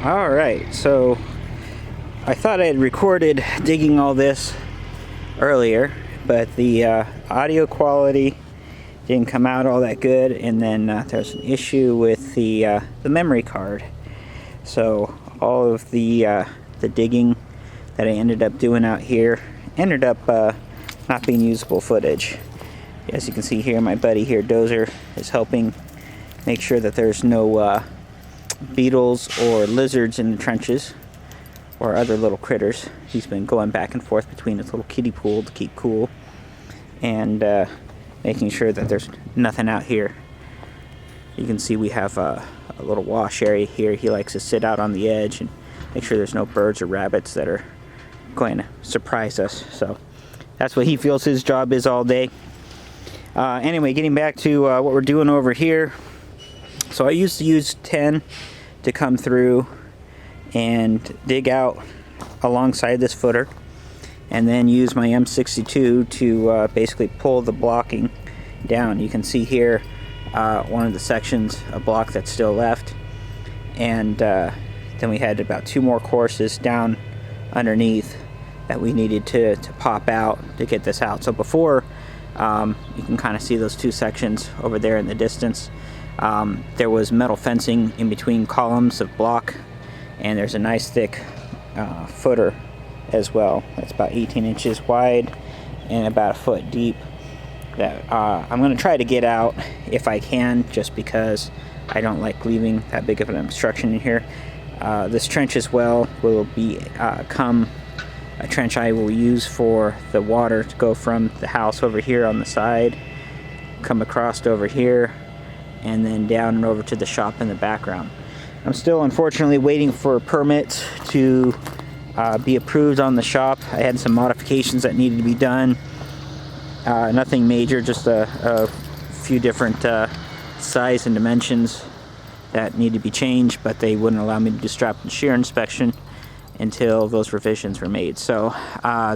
Alright, so I thought I had recorded digging all this earlier, but the audio quality didn't come out all that good, and then there's an issue with the memory card. So all of the digging that I ended up doing out here ended up not being usable footage. As you can see here, my buddy here, Dozer, is helping make sure that there's no beetles or lizards in the trenches or other little critters. He's been going back and forth between his little kiddie pool to keep cool and making sure that there's nothing out here. You can see we have a little wash area here. He likes to sit out on the edge and make sure there's no birds or rabbits that are going to surprise us. So that's what he feels his job is all day. Anyway, getting back to what we're doing over here. So I used to use 10 to come through and dig out alongside this footer, and then use my m62 to basically pull the blocking down. You can see here one of the sections, a block that's still left, and then we had about 2 more courses down underneath that we needed to pop out to get this out. So before, you can kind of see those 2 sections over there in the distance. There was metal fencing in between columns of block, and there's a nice thick footer as well. That's about 18 inches wide and about 1 foot deep that I'm going to try to get out if I can, just because I don't like leaving that big of an obstruction in here. This trench as well will become a trench I will use for the water to go from the house over here on the side, come across over here, and then down and over to the shop in the background. I'm still unfortunately waiting for permits to be approved on the shop. I had some modifications that needed to be done. Nothing major, just a few different size and dimensions that need to be changed, but they wouldn't allow me to do strap and shear inspection until those revisions were made. So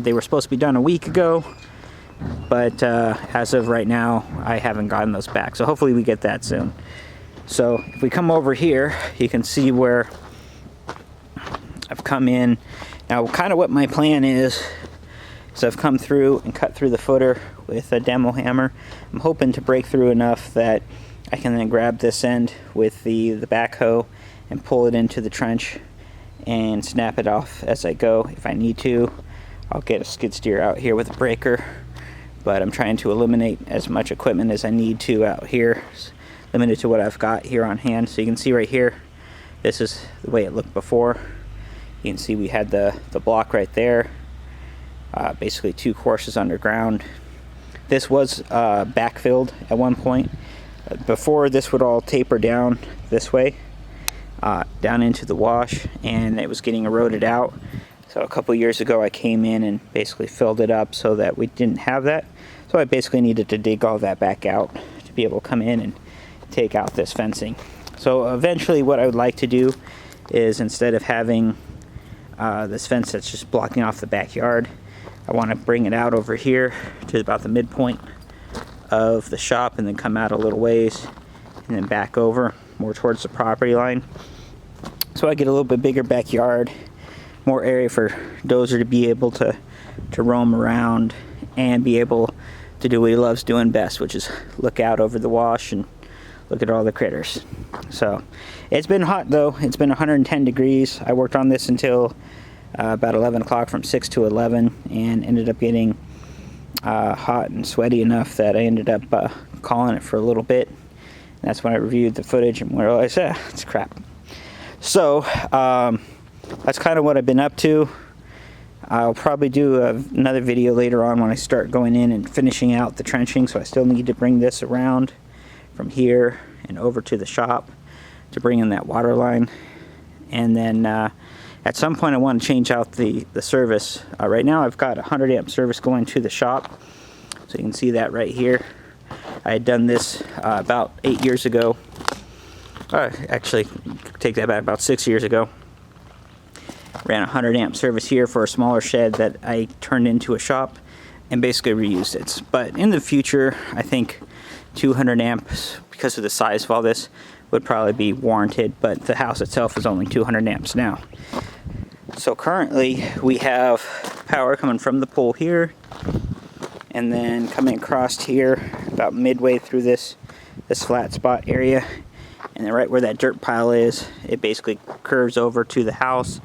they were supposed to be done a week ago, but as of right now I haven't gotten those back, so hopefully we get that soon. So if we come over here, you can see where I've come in. Now kind of what my plan is I've come through and cut through the footer with a demo hammer. I'm hoping to break through enough that I can then grab this end with the backhoe and pull it into the trench and snap it off as I go. If I need to, I'll get a skid steer out here with a breaker, but I'm trying to eliminate as much equipment as I need to out here, limited to what I've got here on hand. So you can see right here, this is the way it looked before. You can see we had the block right there, basically 2 courses underground. This was backfilled at one point. Before, this would all taper down this way, down into the wash, and it was getting eroded out. So a couple years ago I came in and basically filled it up so that we didn't have that. So I basically needed to dig all that back out to be able to come in and take out this fencing. So eventually what I would like to do is, instead of having this fence that's just blocking off the backyard, I want to bring it out over here to about the midpoint of the shop, and then come out a little ways and then back over more towards the property line, so I get a little bit bigger backyard, more area for Dozer to be able to roam around and be able to do what he loves doing best, which is look out over the wash and look at all the critters. So it's been hot though. It's been 110 degrees. I worked on this until about 11 o'clock, from 6 to 11, and ended up getting hot and sweaty enough that I ended up calling it for a little bit. And that's when I reviewed the footage and realized, it's crap. So that's kind of what I've been up to. I'll probably do another video later on when I start going in and finishing out the trenching. So I still need to bring this around from here and over to the shop to bring in that water line. And then at some point I want to change out the service. Right now I've got a 100 amp service going to the shop. So you can see that right here. I had done this about 8 years ago. Actually, take that back, about 6 years ago. Ran a 100 amp service here for a smaller shed that I turned into a shop and basically reused it. But in the future, I think 200 amps, because of the size of all this, would probably be warranted, but the house itself is only 200 amps now. So currently we have power coming from the pole here, and then coming across here about midway through this flat spot area, and then right where that dirt pile is, it basically curves over to the house,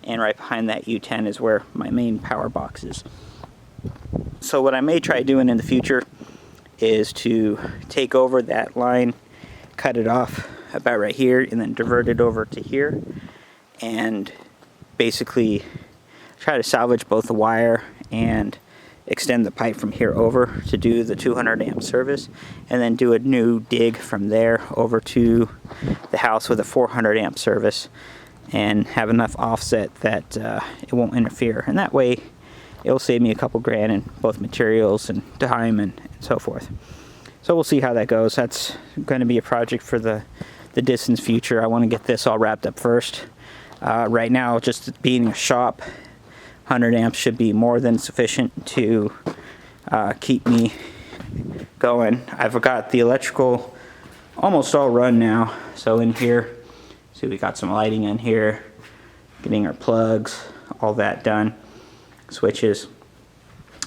and right behind that U10 is where my main power box is. So what I may try doing in the future is to take over that line, cut it off about right here, and then divert it over to here, and basically try to salvage both the wire and extend the pipe from here over to do the 200 amp service, and then do a new dig from there over to the house with a 400 amp service, and have enough offset that it won't interfere, and that way it'll save me a couple grand in both materials and time and so forth. So we'll see how that goes. That's going to be a project for the distant future. I want to get this all wrapped up first. Right now, just being a shop, 100 amps should be more than sufficient to keep me going. I've got the electrical almost all run now. So in here, see, we got some lighting in here, getting our plugs, all that done, switches.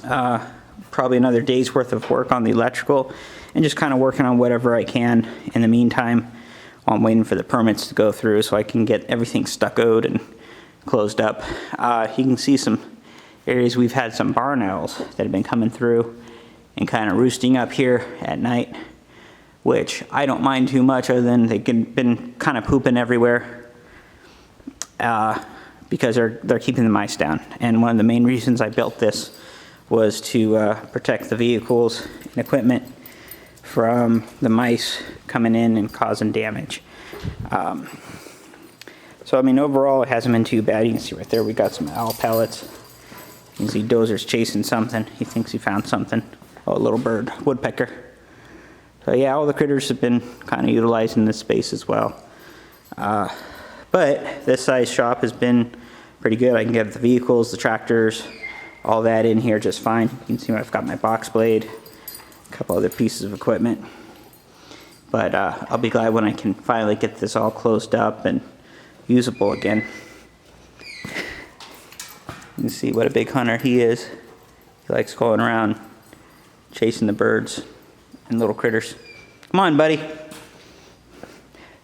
Probably another day's worth of work on the electrical, and just kind of working on whatever I can in the meantime while I'm waiting for the permits to go through so I can get everything stuccoed and closed up. You can see some areas we've had some barn owls that have been coming through and kind of roosting up here at night, which I don't mind too much, other than they've been kind of pooping everywhere because they're keeping the mice down. And one of the main reasons I built this was to protect the vehicles and equipment from the mice coming in and causing damage. So I mean, overall it hasn't been too bad. You can see right there we got some owl pellets. You can see Dozer's chasing something. He thinks he found something. Oh, a little bird, woodpecker. So yeah, all the critters have been kind of utilizing this space as well. But this size shop has been pretty good. I can get the vehicles, the tractors, all that in here just fine. You can see I've got my box blade, a couple other pieces of equipment. But I'll be glad when I can finally get this all closed up and usable again. You can see what a big hunter he is. He likes going around chasing the birds and little critters. Come on, buddy.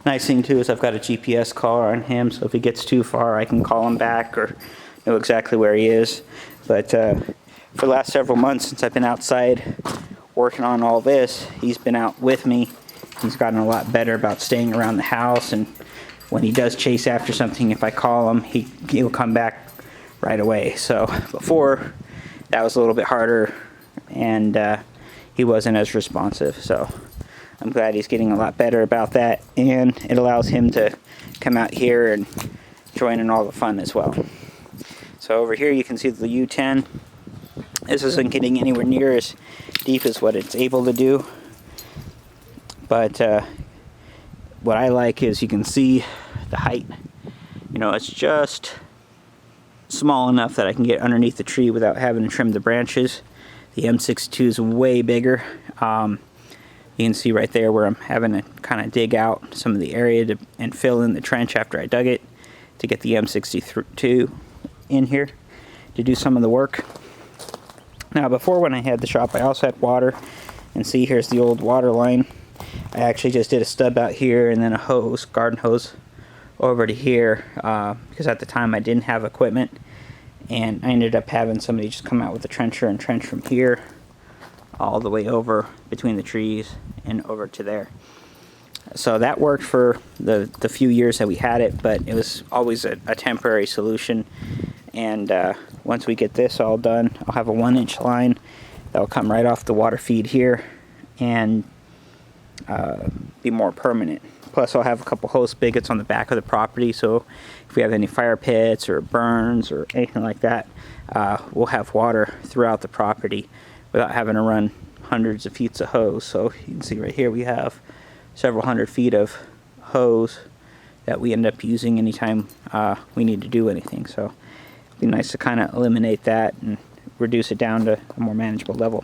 Nice thing too is I've got a GPS collar on him, so if he gets too far I can call him back or know exactly where he is. But for the last several months since I've been outside working on all this, he's been out with me. He's gotten a lot better about staying around the house, and when he does chase after something, if I call him, he'll come back right away. So before, that was a little bit harder, and he wasn't as responsive. So I'm glad he's getting a lot better about that, and it allows him to come out here and join in all the fun as well. So over here you can see the U10. This isn't getting anywhere near as deep as what it's able to do, but what I like is you can see the height. You know, it's just small enough that I can get underneath the tree without having to trim the branches. The m62 is way bigger. You can see right there where I'm having to kind of dig out some of the area and fill in the trench after I dug it to get the m62 in here to do some of the work. Now before, when I had the shop, I also had water, and see, here's the old water line. I actually just did a stub out here and then a hose, garden hose, over to here because at the time I didn't have equipment, and I ended up having somebody just come out with a trencher and trench from here all the way over between the trees and over to there. So that worked for the few years that we had it, but it was always a temporary solution. And once we get this all done, I'll have a 1-inch line that'll come right off the water feed here and be more permanent. Plus I'll have a couple hose spigots on the back of the property, so if we have any fire pits or burns or anything like that, we'll have water throughout the property without having to run hundreds of feet of hose. So you can see right here we have several hundred feet of hose that we end up using anytime we need to do anything. So it'd be nice to kind of eliminate that and reduce it down to a more manageable level.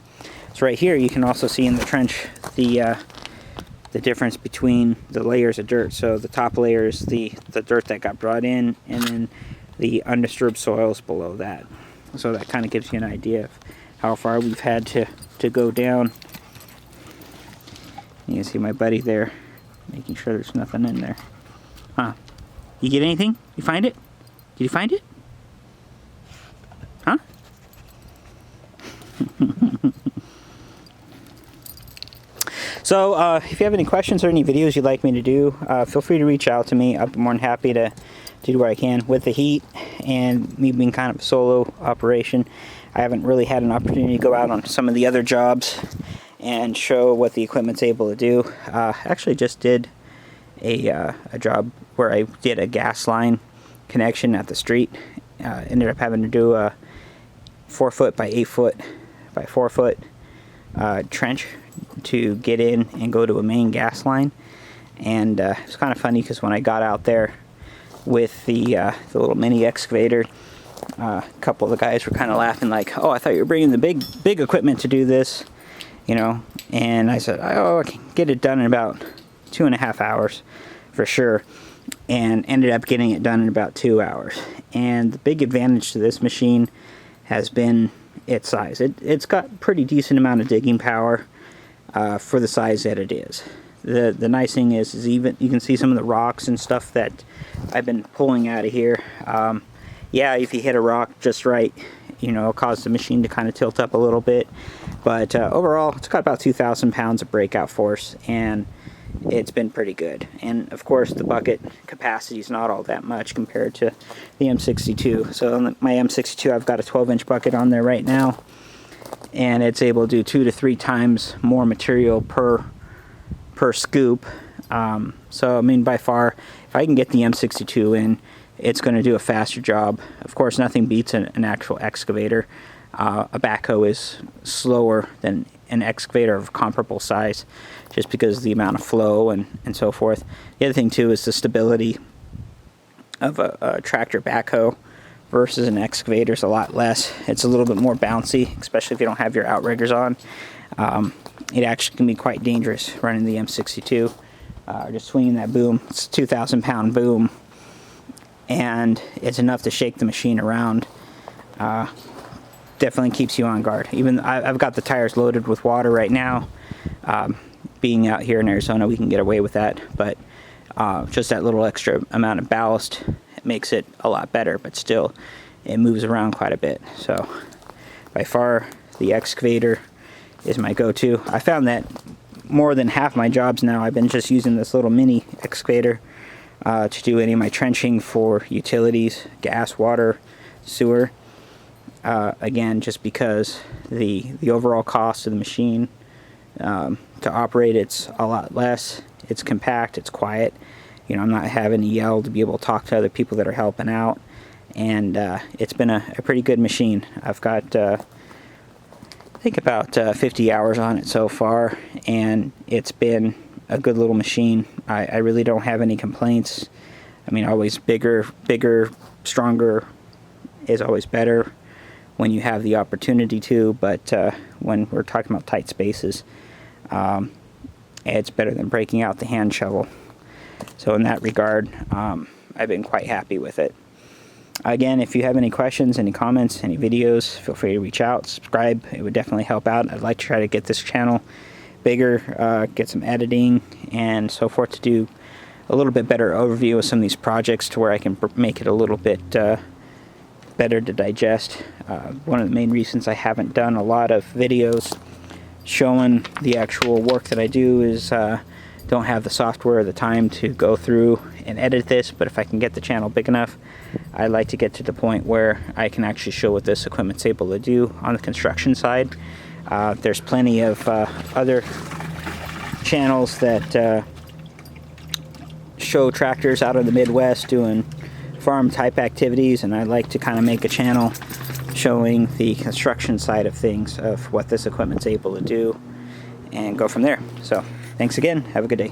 So right here you can also see in the trench the the difference between the layers of dirt. So the top layer is the dirt that got brought in, and then the undisturbed soils below that. So that kind of gives you an idea of how far we've had to go down. You can see my buddy there making sure there's nothing in there. Huh? You get anything? You find it? Did you find it? Huh? So if you have any questions or any videos you'd like me to do, feel free to reach out to me. I'll be more than happy to do what I can. With the heat and me being kind of a solo operation, I haven't really had an opportunity to go out on some of the other jobs and show what the equipment's able to do. Actually just did a job where I did a gas line connection at the street. Ended up having to do a 4 foot by 8 foot by 4 foot trench to get in and go to a main gas line. And it's kind of funny because when I got out there with the little mini excavator, a couple of the guys were kind of laughing like, "Oh, I thought you were bringing the big equipment to do this," you know. And I said, "Oh, I can get it done in about 2.5 hours for sure," and ended up getting it done in about 2 hours. And the big advantage to this machine has been its size. It's got pretty decent amount of digging power for the size that it is. The nice thing is even you can see some of the rocks and stuff that I've been pulling out of here. Yeah, if you hit a rock just right, you know, it'll cause the machine to kind of tilt up a little bit. But overall, it's got about 2,000 pounds of breakout force, and it's been pretty good. And of course, the bucket capacity is not all that much compared to the M62. So on my M62, I've got a 12-inch bucket on there right now, and it's able to do 2 to 3 times more material per scoop. So I mean, by far, if I can get the M62 in, it's going to do a faster job. Of course, nothing beats an actual excavator. A backhoe is slower than an excavator of comparable size, just because of the amount of flow and so forth. The other thing too is the stability of a tractor backhoe versus an excavator is a lot less. It's a little bit more bouncy, especially if you don't have your outriggers on. It actually can be quite dangerous running the M62. Just swinging that boom. It's a 2,000 pound boom, and it's enough to shake the machine around. Definitely keeps you on guard. Even I've got the tires loaded with water right now. Being out here in Arizona, we can get away with that, but just that little extra amount of ballast makes it a lot better, but still it moves around quite a bit. So by far the excavator is my go-to. I found that more than half my jobs now I've been just using this little mini excavator to do any of my trenching for utilities, gas, water, sewer. Again, just because the overall cost of the machine to operate, it's a lot less. It's compact, it's quiet. You know, I'm not having to yell to be able to talk to other people that are helping out. And it's been a pretty good machine. I've got I think about 50 hours on it so far, and it's been a good little machine. I really don't have any complaints. I mean, always bigger, stronger is always better when you have the opportunity to, but when we're talking about tight spaces, it's better than breaking out the hand shovel. So in that regard, I've been quite happy with it. Again, if you have any questions, any comments, any videos, feel free to reach out, subscribe. It would definitely help out. I'd like to try to get this channel bigger, get some editing and so forth to do a little bit better overview of some of these projects to where I can make it a little bit better to digest. One of the main reasons I haven't done a lot of videos showing the actual work that I do is don't have the software or the time to go through and edit this, but if I can get the channel big enough, I'd like to get to the point where I can actually show what this equipment's able to do on the construction side. There's plenty of other channels that show tractors out of the Midwest doing farm type activities, and I'd like to kind of make a channel showing the construction side of things of what this equipment's able to do and go from there. So thanks again, have a good day.